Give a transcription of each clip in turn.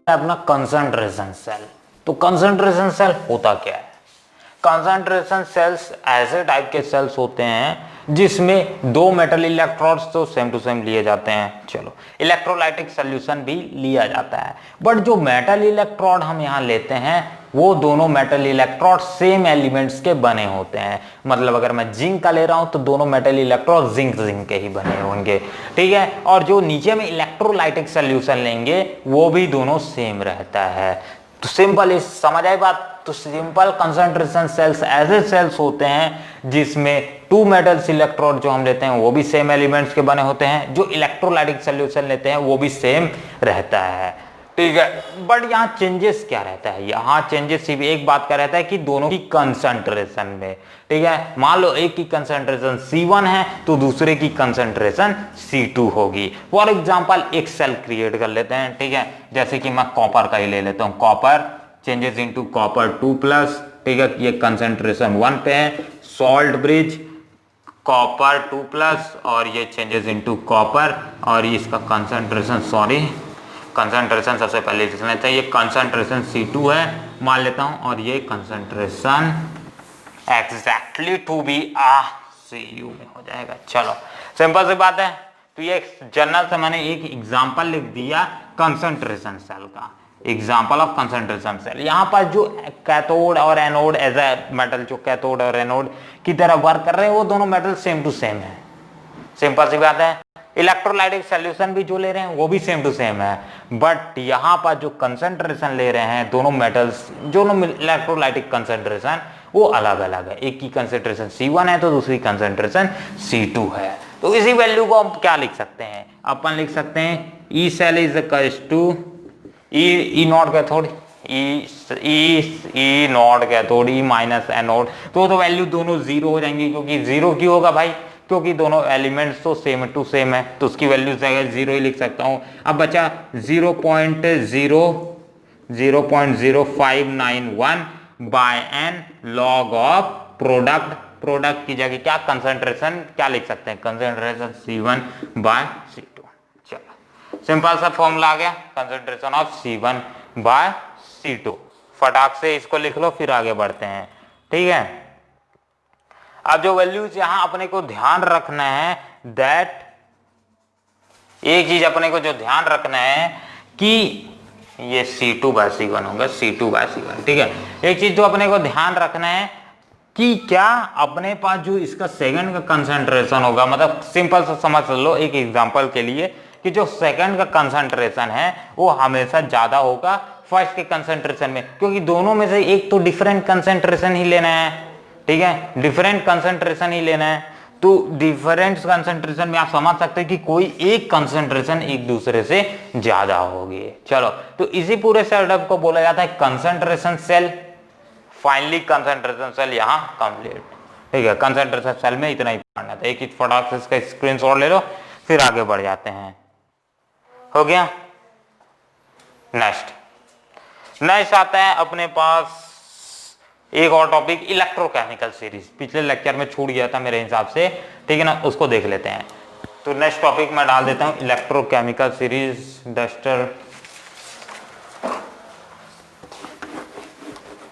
अपना concentration cell. तो concentration cell होता क्या है? कंसंट्रेशन सेल्स ऐसे टाइप के सेल्स होते हैं जिसमें दो मेटल इलेक्ट्रोड्स तो सेम टू सेम लिए जाते हैं, चलो इलेक्ट्रोलाइटिक सॉल्यूशन भी लिया जाता है, बट जो मेटल इलेक्ट्रोड हम यहाँ लेते हैं वो दोनों मेटल इलेक्ट्रोड सेम एलिमेंट्स के बने होते हैं। मतलब अगर मैं जिंक का ले रहा हूं तो दोनों मेटल इलेक्ट्रोड जिंक के ही बने होंगे, ठीक है। और जो नीचे में इलेक्ट्रोलाइटिक सॉल्यूशन लेंगे वो भी दोनों सेम रहता है। तो सिंपल समझ आई बात। तो सिंपल कंसंट्रेशन सेल्स ऐसे सेल्स होते हैं जिसमें टू मेटल्स इलेक्ट्रोड जो हम लेते हैं वो भी सेम एलिमेंट्स के बने होते हैं, जो इलेक्ट्रोलाइटिक सॉल्यूशन लेते हैं वो भी सेम रहता है, ठीक है। बट यहाँ चेंजेस क्या रहता है? यहाँ चेंजेस सिर्फ एक बात का रहता है कि दोनों की कंसंट्रेशन में, ठीक है। मान लो एक की कंसंट्रेशन C1 है तो दूसरे की कंसंट्रेशन C2 होगी। फॉर एग्जांपल एक सेल क्रिएट कर लेते हैं, ठीक है। जैसे कि मैं कॉपर का ही ले लेता हूँ, कॉपर चेंजेस इनटू कॉपर 2+, ठीक है। ये कंसंट्रेशन 1 पे है। सॉल्ट ब्रिज कॉपर 2+, और ये चेंजेस इनटू कॉपर, और इसका कंसंट्रेशन कंसंट्रेशन सबसे पहले लिख लेते हैं, ये कंसंट्रेशन C2 है मान लेता हूं, और ये concentration exactly to be Cu में हो जाएगा। चलो सिंपल सी बात है। तो ये जनरल से मैंने एक एग्जांपल लिख दिया कंसंट्रेशन सेल का, एग्जांपल ऑफ कंसंट्रेशन सेल। यहाँ पर जो कैथोड और एनोड एज ए मेटल, जो कैथोड और एनोड की तरह वर्क कर रहे हैं वो दोनों मेटल सेम टू सेम है, सिंपल सी बात है। इलेक्ट्रोलाइटिक सॉल्यूशन भी जो ले रहे हैं वो भी सेम टू सेम है, बट यहाँ पर जो कंसंट्रेशन ले रहे हैं दोनों मेटल्स, दोनों इलेक्ट्रोलाइटिक कंसंट्रेशन वो अलग अलग है। एक की कंसंट्रेशन C1 है तो दूसरी कंसंट्रेशन C2 है। तो इसी वैल्यू को हम क्या लिख सकते हैं? अपन लिख सकते हैं E cell is equals to E not cathode, E not cathode, E minus anode. तो वैल्यू दोनों जीरो हो जाएंगी, क्योंकि जीरो क्यों होगा भाई? क्योंकि दोनों एलिमेंट्स तो सेम टू सेम है, तो उसकी वैल्यू जगह जीरो ही लिख सकता हूं। अब बचा 0.0591 by N log of product. Product की जगह क्या कंसंट्रेशन क्या लिख सकते हैं? Concentration C1 by C2। चलो सिंपल सा फॉर्मूला आ गया, concentration of C1 by C2। फटाक से इसको लिख लो, फिर आगे बढ़ते हैं, ठीक है। अब जो वैल्यूज यहां अपने को ध्यान रखना है, दैट एक चीज अपने को जो ध्यान रखना है कि ये C2 बाय C1 होगा, C2 बाय C1, ठीक है। एक चीज जो अपने को ध्यान रखना है कि क्या अपने पास जो इसका सेकंड का कंसंट्रेशन होगा, मतलब सिंपल सा समझ लो एक एग्जांपल के लिए, कि जो सेकंड का कंसंट्रेशन है वो हमेशा ज्यादा होगा फर्स्ट के कंसंट्रेशन में, क्योंकि दोनों में से एक तो डिफरेंट कंसंट्रेशन ही लेना है, ठीक है। डिफरेंट कंसंट्रेशन ही लेना है, तो डिफरेंट कंसंट्रेशन में आप समझ सकते हैं कि कोई एक कंसंट्रेशन एक दूसरे से ज्यादा होगी। चलो, तो इसी पूरे सेटअप को बोला जाता है concentration cell. Finally concentration cell यहां कंप्लीट, ठीक है। कंसंट्रेशन सेल में इतना ही पढ़ना था। एक ही फटाक से इसका स्क्रीनशॉट ले लो, फिर आगे बढ़ जाते हैं। हो गया। नेक्स्ट आता है अपने पास एक और टॉपिक, इलेक्ट्रोकेमिकल सीरीज। पिछले लेक्चर में छूट गया था मेरे हिसाब से, ठीक है ना, उसको देख लेते हैं। तो नेक्स्ट टॉपिक मैं डाल देता हूं electrochemical series. Duster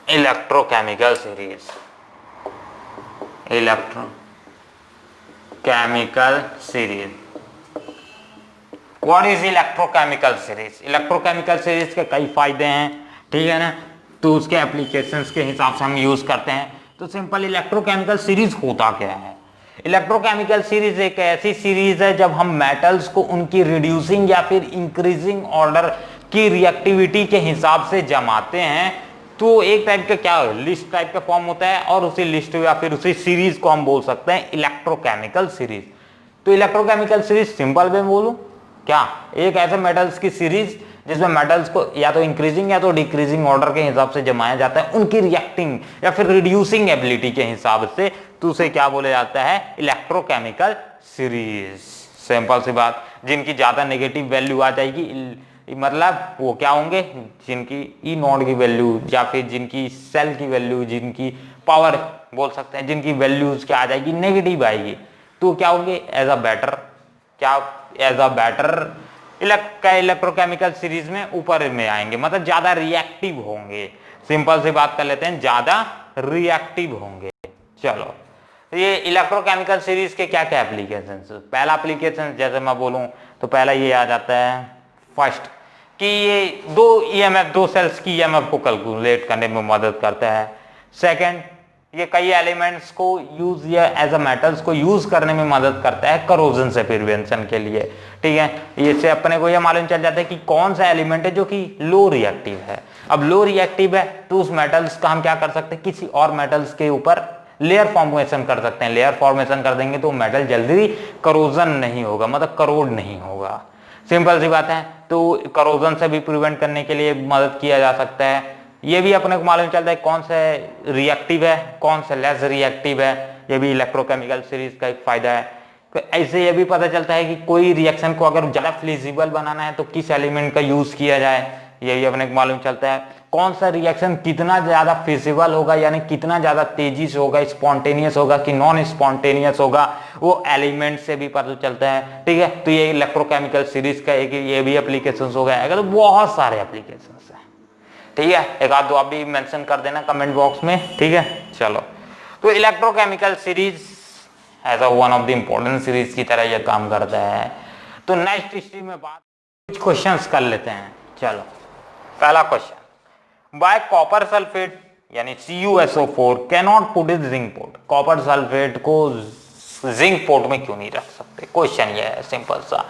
electrochemical series, electrochemical series. What is electrochemical series? Electrochemical series के कई फायदे हैं, ठीक है ना, तो उसके एप्लीकेशंस के हिसाब से हम यूज करते हैं। तो सिंपल इलेक्ट्रोकेमिकल सीरीज होता क्या है? इलेक्ट्रोकेमिकल सीरीज एक ऐसी सीरीज है जब हम मेटल्स को उनकी रिड्यूसिंग या फिर इंक्रीजिंग ऑर्डर की रिएक्टिविटी के हिसाब से जमाते हैं। तो एक टाइप का क्या लिस्ट टाइप का फॉर्म होता है, और उसी लिस्ट या फिर उसी सीरीज को हम बोल सकते हैं इलेक्ट्रोकेमिकल सीरीज। तो इलेक्ट्रोकेमिकल सीरीज सिंपल में बोलूं क्या, एक ऐसे मेटल्स की सीरीज जिसमें मेटल्स को या तो इंक्रीजिंग या तो डिक्रीजिंग ऑर्डर के हिसाब से जमाया जाता है, उनकी रिएक्टिंग या फिर रिड्यूसिंग एबिलिटी के हिसाब से, तो उसे क्या बोला जाता है? Electrochemical series. सिंपल सी बात, जिनकी ज्यादा नेगेटिव वैल्यू आ जाएगी, मतलब वो क्या होंगे, जिनकी ई नॉट की वैल्यू या फिर जिनकी सेल की वैल्यू, जिनकी पावर बोल सकते हैं, जिनकी वैल्यूज क्या आ जाएगी, नेगेटिव आएगी, तो क्या होंगे? As a better electrochemical series में ऊपर में आएंगे, मतलब ज्यादा रिएक्टिव होंगे। सिंपल सी बात कर लेते हैं, ज्यादा रिएक्टिव होंगे। चलो, ये इलेक्ट्रोकेमिकल सीरीज के क्या क्या एप्लीकेशन। पहला एप्लीकेशन जैसे मैं बोलूं तो पहला ये आ जाता है फर्स्ट कि ये दो सेल्स की ईएमएफ को कैलकुलेट करने में मदद करता है। सेकंड, ये कई एलिमेंट्स को यूज या एज अ मेटल्स को यूज करने में मदद करता है करोजन से प्रिवेंशन के लिए। ठीक है, इससे अपने को यह मालूम चल जाता है कि कौन सा एलिमेंट है जो कि लो रिएक्टिव है। अब लो रिएक्टिव है तो उस मेटल्स का हम क्या कर सकते हैं, किसी और मेटल्स के ऊपर लेयर फॉर्मेशन कर सकते हैं। लेयर फॉर्मेशन कर देंगे तो मेटल जल्दी करोजन नहीं होगा, मतलब करोड नहीं होगा। सिंपल सी बात है। तो करोजन से भी प्रिवेंट करने के लिए मदद किया जा सकता है। ये भी अपने को मालूम चलता है कौन सा रिएक्टिव है, कौन सा लेस रिएक्टिव है। ये भी इलेक्ट्रोकेमिकल सीरीज का एक फायदा है। तो ऐसे ये भी पता चलता है कि कोई रिएक्शन को अगर ज्यादा फिजिबल बनाना है तो किस एलिमेंट का यूज किया जाए, ये भी अपने को मालूम चलता है। कौन सा रिएक्शन कितना ज्यादा फिजिबल होगा, यानी कितना ज्यादा तेजी से होगा, स्पॉन्टेनियस होगा कि नॉन स्पॉन्टेनियस होगा, वो एलिमेंट से भी पता चलता है। ठीक है, तो ये इलेक्ट्रोकेमिकल सीरीज का एक ये भी एप्लीकेशन हो गया। तो बहुत सारे एप्लीकेशन है। ठीक है, एक आध दो आप भी मेंशन कर देना कमेंट बॉक्स में। ठीक है, चलो, तो electrochemical series as a one of the important series की तरह यह काम करता है। तो नेक्स्ट हिस्ट्री में बात कुछ क्वेश्चंस कर लेते हैं। चलो, पहला क्वेश्चन, बाय कॉपर सल्फेट यानी CuSO4 cannot put in zinc port. Copper sulphate को जिंक पोर्ट में क्यों नहीं रख सकते, क्वेश्चन ये है सिंपल सा।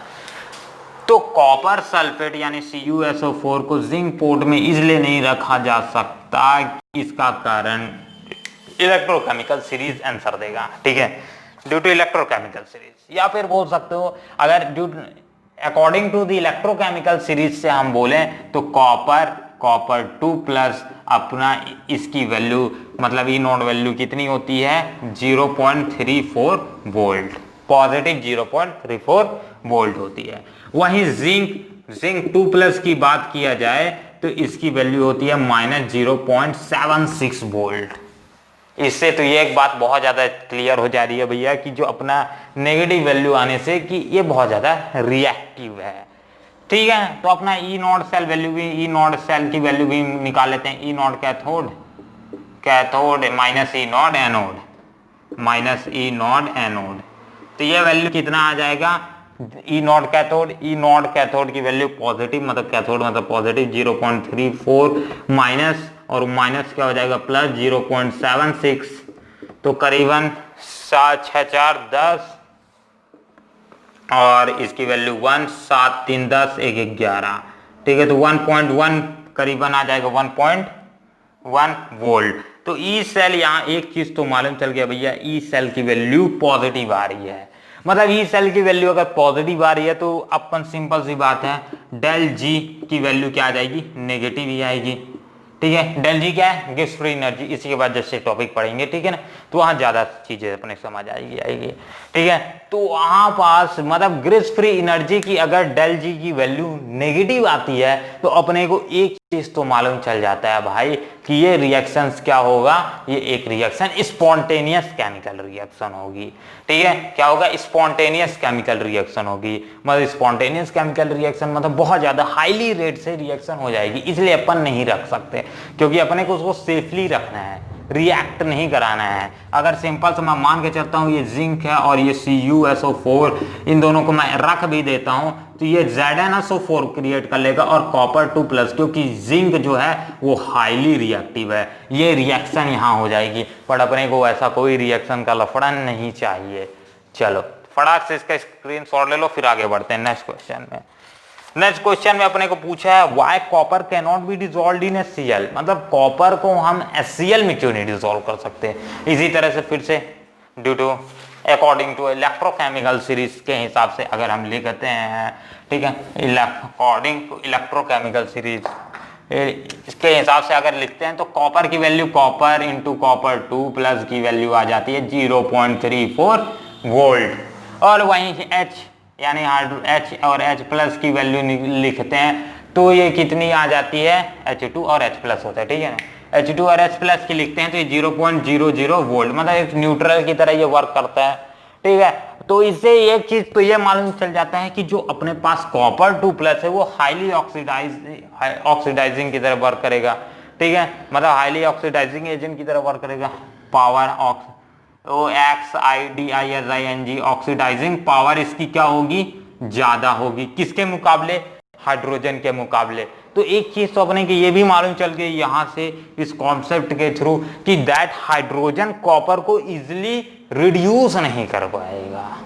तो कॉपर सल्फेट यानी CuSO4 को जिंक पोर्ट में इसलिए नहीं रखा जा सकता, इसका कारण इलेक्ट्रोकेमिकल सीरीज आंसर देगा। ठीक है, ड्यू टू इलेक्ट्रोकेमिकल सीरीज, या फिर बोल सकते हो अगर due according to the electrochemical series से हम बोले तो कॉपर 2 प्लस अपना इसकी वैल्यू मतलब ई नोड वैल्यू कितनी होती है 0.34 वोल्ट, पॉजिटिव 0.34 वोल्ट होती है। वहीं जिंक 2 प्लस की बात किया जाए तो इसकी वैल्यू होती है -0.76 वोल्ट। इससे तो ये एक बात बहुत ज्यादा क्लियर हो जा रही है भैया कि जो अपना नेगेटिव वैल्यू आने से कि ये बहुत ज्यादा रिएक्टिव है। ठीक है, तो अपना ई नॉट सेल वैल्यू भी, ई नॉट सेल की वैल्यू भी निकाल लेते हैं। E not cathode minus E not anode, तो ये वैल्यू कितना आ जाएगा, ई नॉट कैथोड की वैल्यू पॉजिटिव, मतलब कैथोड मतलब पॉजिटिव 0.34 माइनस और माइनस क्या हो जाएगा प्लस 0.76, तो करीबन 7 6 4 10 और इसकी वैल्यू 1 7 3 10 1 11। ठीक है, तो 1.1 करीबन आ जाएगा 1.1 वोल्ट। तो ई सेल यहाँ एक चीज तो मालूम चल गया भैया, ई सेल की वैल्यू पॉजिटिव आ रही है। मतलब ई सेल की वैल्यू अगर पॉजिटिव आ रही है तो अपन सिंपल सी बात है डेल जी की वैल्यू क्या आ जाएगी, नेगेटिव ही आएगी। ठीक है, डेल जी क्या है, गिव्स फ्री एनर्जी। इसी के बाद जैसे टॉपिक पढ़ेंगे, ठीक है ना, तो वहां ज्यादा चीजें अपने समझ आएगी। ठीक है, तो वहां पास मतलब गिव्स फ्री एनर्जी की अगर डेल जी की वैल्यू नेगेटिव आती है तो अपने को एक चीज तो मालूम चल जाता है भाई कि ये रिएक्शंस क्या होगा, ये एक रिएक्शन स्पॉन्टेनियस केमिकल रिएक्शन होगी। ठीक है, क्या होगा, स्पॉन्टेनियस केमिकल रिएक्शन होगी। मतलब स्पॉन्टेनियस केमिकल रिएक्शन मतलब बहुत ज्यादा हाईली रेट से रिएक्शन हो जाएगी, इसलिए अपन नहीं रख सकते क्योंकि अपने को उसको सेफली रखना है, रिएक्ट नहीं कराना है। अगर सिंपल से मैं मान के चलता हूँ ये जिंक है और ये CuSO4, इन दोनों को मैं रख भी देता हूँ तो ये ZnSO4 क्रिएट कर लेगा और कॉपर 2 प्लस, क्योंकि जिंक जो है वो हाईली रिएक्टिव है, ये रिएक्शन यहाँ हो जाएगी। पर अपने को ऐसा कोई रिएक्शन का लफड़ा नहीं चाहिए। चलो फटाक से इसका स्क्रीनशॉट ले लो, फिर आगे बढ़ते हैं नेक्स्ट क्वेश्चन में। नेक्स्ट क्वेश्चन में अपने को पूछा है why copper can not be dissolved in HCl, मतलब कॉपर को हम HCl में क्यों नहीं डिसॉल्व कर सकते। इसी तरह से फिर से due to according to electrochemical series के हिसाब से अगर हम लिखते हैं, ठीक है, अकॉर्डिंग टू इलेक्ट्रोकेमिकल सीरीज इसके हिसाब से अगर लिखते हैं तो कॉपर की value copper into copper 2 plus की वैल्यू आ जाती है 0.34 वोल्ट, और वहीं H यानी H और H प्लस की वैल्यू लिखते हैं तो ये कितनी आ जाती है, H2 और H प्लस होता है। ठीक है ना, H2 और H प्लस की लिखते हैं तो ये 0.00 वोल्ट, मतलब एक न्यूट्रल की तरह ये वर्क करता है। ठीक है, तो इससे एक चीज तो ये मालूम चल जाता है कि जो अपने पास कॉपर 2+ है वो हाईली ऑक्सीडाइजिंग की तरह वर्क करेगा, ठीक है, मतलब हाईली ऑक्सीडाइजिंग एजेंट की तरह वर्क करेगा। पावर OXIDIZING ऑक्सीडाइजिंग पावर इसकी क्या होगी, ज्यादा होगी, किसके मुकाबले, हाइड्रोजन के मुकाबले। तो एक चीज तो अपने की ये भी मालूम चल गई यहां से इस कॉन्सेप्ट के थ्रू कि दैट हाइड्रोजन कॉपर को इजिली रिड्यूस नहीं कर पाएगा।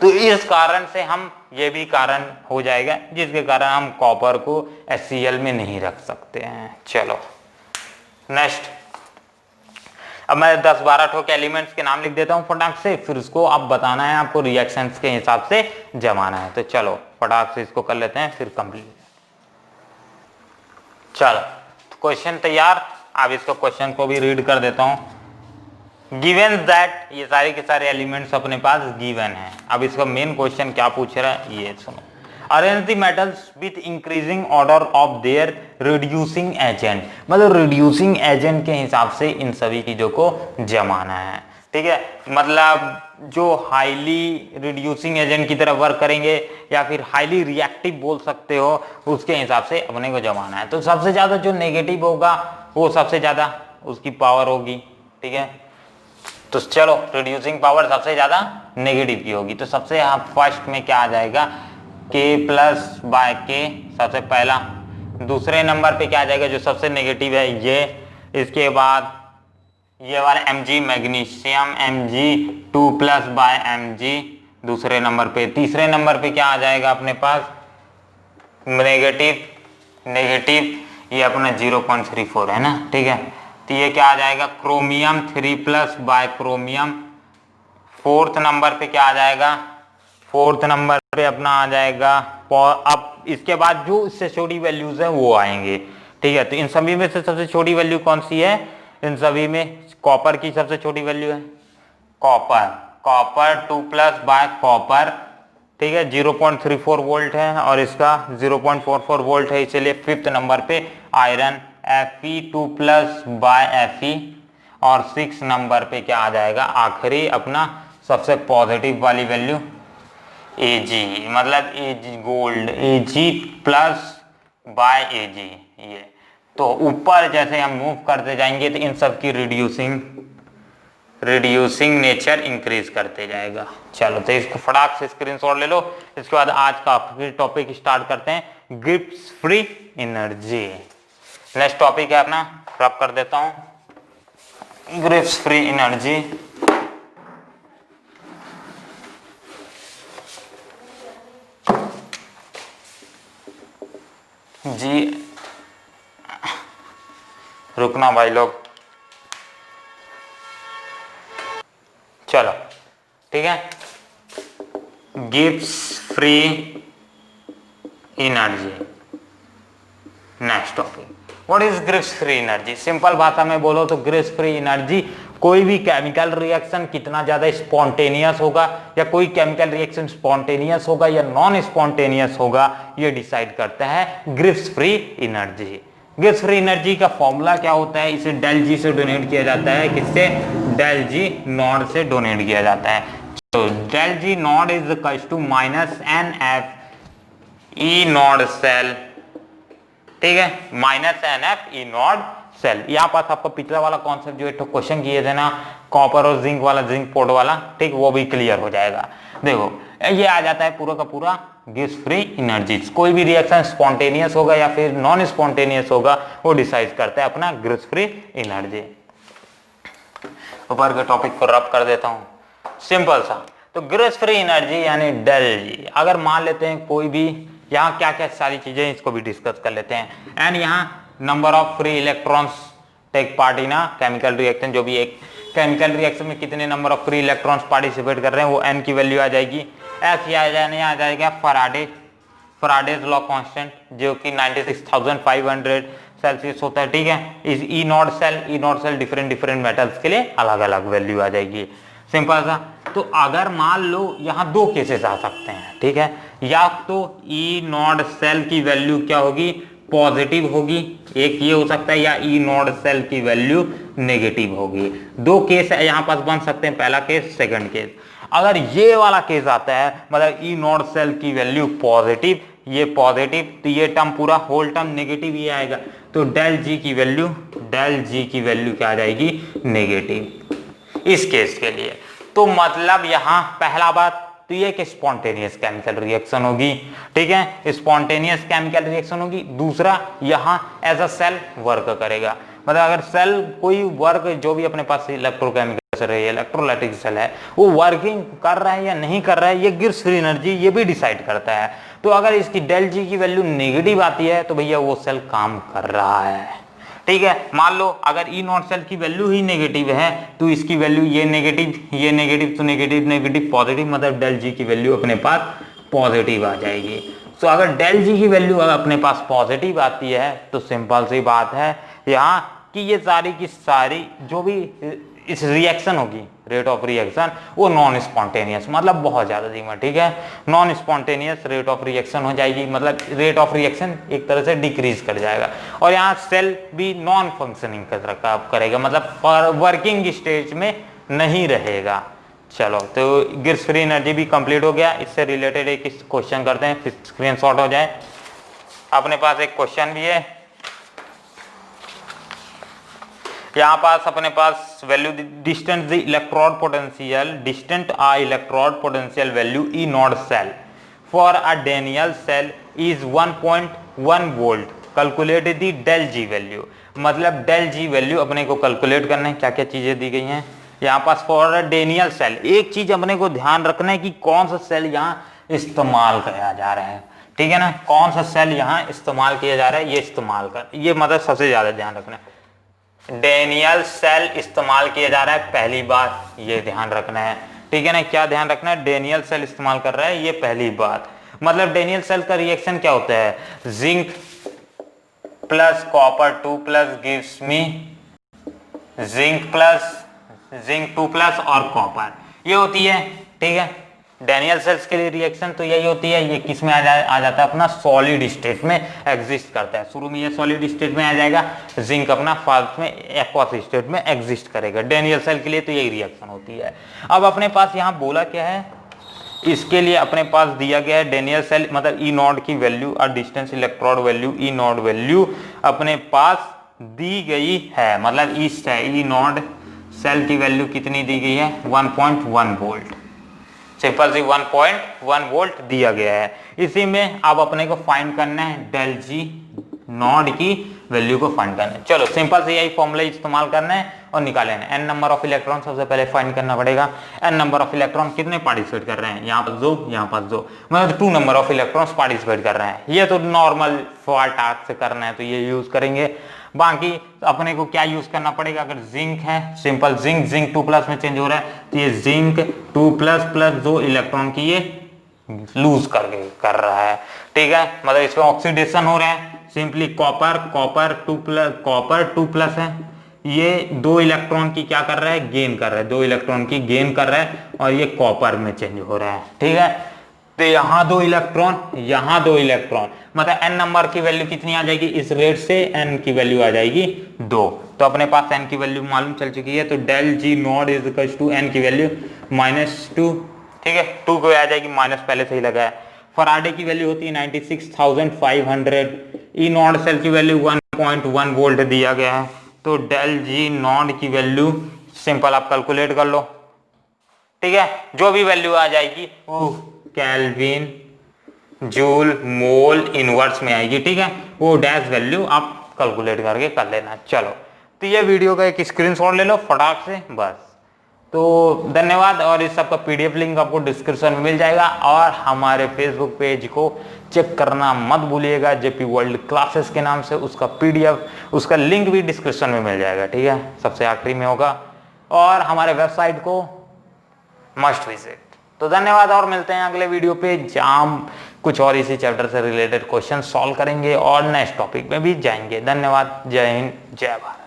तो इस कारण से हम ये भी कारण हो जाएगा जिसके कारण हम कॉपर को HCl में नहीं रख सकते हैं। चलो नेक्स्ट, अब मैं 10-12 ठोक एलिमेंट्स के नाम लिख देता हूं फटाक से, फिर उसको अब बताना है आपको रिएक्शंस के हिसाब से जमाना है। तो चलो फटाक से इसको कर लेते हैं फिर कंप्लीट। चलो क्वेश्चन तैयार, अब इसको क्वेश्चन को भी रीड कर देता हूं। गिवन दैट, ये सारे के सारे एलिमेंट्स अपने पास गिवन है। अब इसका मेन क्वेश्चन क्या पूछ रहा है ये सुनो। Arrange the metals with increasing order of their reducing agent, मतलब रिड्यूसिंग एजेंट के हिसाब से इन सभी चीजों को जमाना है, ठीक है। मतलब जो हाईली रिड्यूसिंग एजेंट की तरह वर्क करेंगे या फिर हाईली रिएक्टिव बोल सकते हो, उसके हिसाब से अपने को जमाना है। तो सबसे ज्यादा जो नेगेटिव होगा वो सबसे ज्यादा उसकी पावर होगी, ठीक है। तो चलो रिड्यूसिंग पावर सबसे ज्यादा नेगेटिव की होगी। तो सबसे फर्स्ट में क्या आ जाएगा, K+/K सबसे पहला। दूसरे नंबर पे क्या आ जाएगा जो सबसे नेगेटिव है ये। इसके बाद ये वाला Mg मैग्नीशियम Mg2+/Mg दूसरे नंबर पे। तीसरे नंबर पे क्या आ जाएगा अपने पास नेगेटिव ये अपना 0.34 है ना, ठीक है। तो ये क्या आ जाएगा क्रोमियम 3+/क्रोमियम। फोर्थ नंबर पे क्या आ जाएगा, फोर्थ नंबर पे अपना आ जाएगा। अब इसके बाद जो इससे छोटी वैल्यूज है वो आएंगे, ठीक है। तो इन सभी में से सबसे छोटी वैल्यू कौन सी है, इन सभी में कॉपर की सबसे छोटी वैल्यू है कॉपर 2+/कॉपर, ठीक है, 0.34 वोल्ट है और इसका 0.44 वोल्ट है, इसलिए फिफ्थ नंबर पे आयरन Fe2+/Fe। और 6 नंबर पे क्या आ जाएगा आखिरी अपना सबसे पॉजिटिव वाली वैल्यू Ag, मतलब Ag गोल्ड Ag+/Ag। ये तो ऊपर जैसे हम मूव करते जाएंगे तो इन सब की रिड्यूसिंग नेचर इंक्रीज करते जाएगा। चलो तो इसको फटाक से स्क्रीनशॉट ले लो। इसके बाद आज का टॉपिक स्टार्ट करते हैं, Gibbs free energy. Next topic है अपना, रब कर देता हूं, गिब्स फ्री एनर्जी। जी रुकना भाई लोग, चलो ठीक है। Gibbs free energy, next topic, what is Gibbs free energy. Simple भाषा में बोलो तो गिब्स फ्री एनर्जी कोई भी केमिकल रिएक्शन कितना ज्यादा स्पॉन्टेनियस होगा, या कोई केमिकल रिएक्शन स्पॉन्टेनियस होगा या नॉन स्पॉन्टेनियस होगा, ये डिसाइड करता है Gibbs free energy. Gibbs free energy का फॉर्मूला क्या होता है, इसे डेल जी से डोनेट किया जाता है, किससे, डेल जी नॉट से डोनेट किया जाता है। तो del G naught is equal to -NF E naught cell, ठीक है, -NF E नॉट सेल। यहाँ पास आपका पिछला वाला कॉन्सेप्ट जो एक क्वेश्चन किए थे ना, कॉपर और जिंक वाला, जिंक पोर्ट वाला, ठीक, वो भी क्लियर हो जाएगा। देखो ये आ जाता है पूरा का पूरा गिब्स फ्री एनर्जी। कोई भी रिएक्शन स्पॉन्टेनियस होगा या फिर नॉन स्पॉन्टेनियस होगा वो डिसाइड करता है अपना गिब्स फ्री एनर्जी। ऊपर के टॉपिक को रब कर देता हूं, सिंपल सा। तो गिब्स फ्री एनर्जी यानी डेल जी। अगर मान लेते हैं कोई भी, यहाँ क्या क्या सारी चीजें इसको भी डिस्कस कर लेते हैं। एंड यहाँ number of free electrons take part in a chemical reaction, जो भी एक केमिकल रिएक्शन में कितने number of free electrons participate कर रहे हैं वो n की वैल्यू आ जाएगी। f आ जाएगा फराडेज लॉ कांस्टेंट, जो कि 96,500 सेल्सियस होता है, ठीक है। इस ई नॉट सेल डिफरेंट मेटल्स के लिए अलग अलग वैल्यू आ जाएगी, सिंपल सा। तो अगर मान लो यहाँ दो केसेस आ सकते हैं, ठीक है, या तो ई नॉट सेल की वैल्यू क्या होगी, पॉजिटिव होगी, एक ये हो सकता है, या ई नॉट सेल की वैल्यू नेगेटिव होगी। दो केस यहाँ पास बन सकते हैं, पहला केस, सेकंड केस। अगर ये वाला केस आता है मतलब ई नॉट सेल की वैल्यू पॉजिटिव, ये पॉजिटिव, तो ये टर्म पूरा होल टर्म नेगेटिव ये आएगा, तो डेल जी की वैल्यू क्या आ जाएगी, नेगेटिव इस केस के लिए। तो मतलब यहां पहला बात तो ये कि स्पॉन्टेनियस केमिकल रिएक्शन होगी, ठीक है, स्पॉन्टेनियस केमिकल रिएक्शन होगी। दूसरा यहां एज अ सेल वर्क करेगा, मतलब अगर सेल कोई वर्क जो भी अपने पास इलेक्ट्रोकेमिकल सेल है, इलेक्ट्रोलाइटिक सेल है, वो वर्किंग कर रहा है या नहीं कर रहा है, ये गिब्स फ्री एनर्जी ये भी डिसाइड करता है। तो अगर इसकी डेल जी की वैल्यू नेगेटिव आती है तो भैया वो सेल काम कर रहा है, ठीक है। मान लो अगर ई नॉट सेल की वैल्यू ही नेगेटिव है तो इसकी वैल्यू ये नेगेटिव तो नेगेटिव पॉजिटिव, मतलब डेल जी की वैल्यू अपने पास पॉजिटिव आ जाएगी। तो अगर डेल जी की वैल्यू अगर अपने पास पॉजिटिव आती है तो सिंपल सी बात है यहाँ कि ये सारी की सारी जो भी इस रिएक्शन होगी, रेट ऑफ रिएक्शन, वो नॉन स्पॉन्टेनियस, मतलब बहुत ज्यादा धीमा, ठीक है, non spontaneous rate of reaction हो जाएगी, मतलब रेट ऑफ रिएक्शन एक तरह से डिक्रीज कर जाएगा। और यहाँ सेल भी नॉन फंक्शनिंग करेगा, मतलब वर्किंग स्टेज में नहीं रहेगा। चलो तो गिब्स फ्री एनर्जी भी कंप्लीट हो गया। इससे रिलेटेड एक क्वेश्चन करते हैं, फिर स्क्रीनशॉट हो जाए। अपने पास एक क्वेश्चन भी है, यहाँ पास अपने पास value standard electrode potential value E not cell for a Daniell cell is 1.1 volt, calculate the del G value. मतलब डेल जी वैल्यू अपने को कैलकुलेट करना है, क्या क्या चीजें दी गई हैं यहाँ पास फॉर अ डेनियल सेल। एक चीज अपने को ध्यान रखना है कि कौन सा सेल यहाँ इस्तेमाल किया जा रहा है, ठीक है ना, कौन सा सेल यहाँ इस्तेमाल किया जा रहा है, ये इस्तेमाल कर, ये मतलब सबसे ज्यादा ध्यान रखना है। डेनियल सेल इस्तेमाल किया जा रहा है, पहली बात ये ध्यान रखना है, ठीक है ना, क्या ध्यान रखना है, डेनियल सेल इस्तेमाल कर रहा है, ये पहली बात। मतलब डेनियल सेल का रिएक्शन क्या होता है, zinc plus copper 2 plus gives me zinc 2 plus और कॉपर, ये होती है, ठीक है। डेनियल सेल्स के लिए रिएक्शन तो यही होती है। ये किस में आ जाता है, अपना सॉलिड स्टेट में एग्जिस्ट करता है। शुरू में ये सॉलिड स्टेट में आ जाएगा, जिंक अपना फास्ट में एक्वस स्टेट में एग्जिस्ट करेगा। डेनियल सेल के लिए तो यही रिएक्शन होती है। अब अपने पास यहाँ बोला क्या है, इसके लिए अपने पास दिया गया है डेनियल सेल मतलब ई नॉट की वैल्यू और distance electrode value E not value अपने पास दी गई है। मतलब इस ई नॉट सेल की वैल्यू कितनी दी गई है, 1.1 वोल्ट, सिंपल सी 1.1 वोल्ट दिया गया है। इसी में अब अपने को फाइंड करना है डेल जी नॉट की वैल्यू को फाइंड करना है। चलो सिंपल से यही फॉर्मूला इस्तेमाल करना है और निकाल लेना है। एन नंबर ऑफ इलेक्ट्रॉन सबसे पहले फाइंड करना पड़ेगा। एन नंबर ऑफ इलेक्ट्रॉन कितने पार्टिसिपेट कर रहे हैं, यहाँ पर दो, मतलब 2 नंबर ऑफ इलेक्ट्रॉन्स पार्टिसिपेट कर रहे हैं। ये तो नॉर्मल फॉर टास्क से करना है तो ये यूज करेंगे। बाकी अपने को क्या यूज करना पड़ेगा, अगर जिंक है सिंपल जिंक 2 प्लस में चेंज हो रहा है तो ये जिंक 2 प्लस प्लस 2 इलेक्ट्रॉन की ये लूज कर रहा है, ठीक है, मतलब इसमें ऑक्सीडेशन हो रहा है। सिंपली कॉपर 2 प्लस है, ये 2 इलेक्ट्रॉन की क्या कर रहा है, गेन कर रहा है, 2 इलेक्ट्रॉन की गेन कर रहा है और ये कॉपर में चेंज हो रहा है, ठीक है। तो यहाँ 2 इलेक्ट्रॉन, यहाँ 2 इलेक्ट्रॉन, मतलब n नंबर की वैल्यू कितनी आ जाएगी, इस रेट से n की वैल्यू आ जाएगी 2। तो अपने पास n की वैल्यू मालूम चल चुकी है। तो del G naught is equal to n की वैल्यू -2, ठीक है, 2 को आ जाएगी माइनस, पहले से ही लगा है। फराडे की वैल्यू होती है 96,500, ई नॉट सेल की वैल्यू 1.1 वोल्ट दिया गया है। तो डेल जी नॉट की वैल्यू सिंपल आप कैलकुलेट कर लो, ठीक है, जो भी वैल्यू आ जाएगी वो केल्विन जूल मोल इनवर्स में आएगी, ठीक है, वो डैश वैल्यू आप कैलकुलेट करके कर लेना। चलो तो ये वीडियो का एक स्क्रीनशॉट ले लो फटाक से बस। तो धन्यवाद, और इस सब का पीडीएफ लिंक आपको डिस्क्रिप्शन में मिल जाएगा। और हमारे फेसबुक पेज को चेक करना मत भूलिएगा, जेपी वर्ल्ड क्लासेस के नाम से, उसका पीडीएफ उसका लिंक भी डिस्क्रिप्शन में मिल जाएगा, ठीक है, सबसे आखिरी में होगा। और हमारे वेबसाइट को मस्ट विजिट। तो धन्यवाद, और मिलते हैं अगले वीडियो पे जहाँ कुछ और इसी चैप्टर से रिलेटेड क्वेश्चन सॉल्व करेंगे और नेक्स्ट टॉपिक में भी जाएंगे। धन्यवाद, जय हिंद, जय भारत।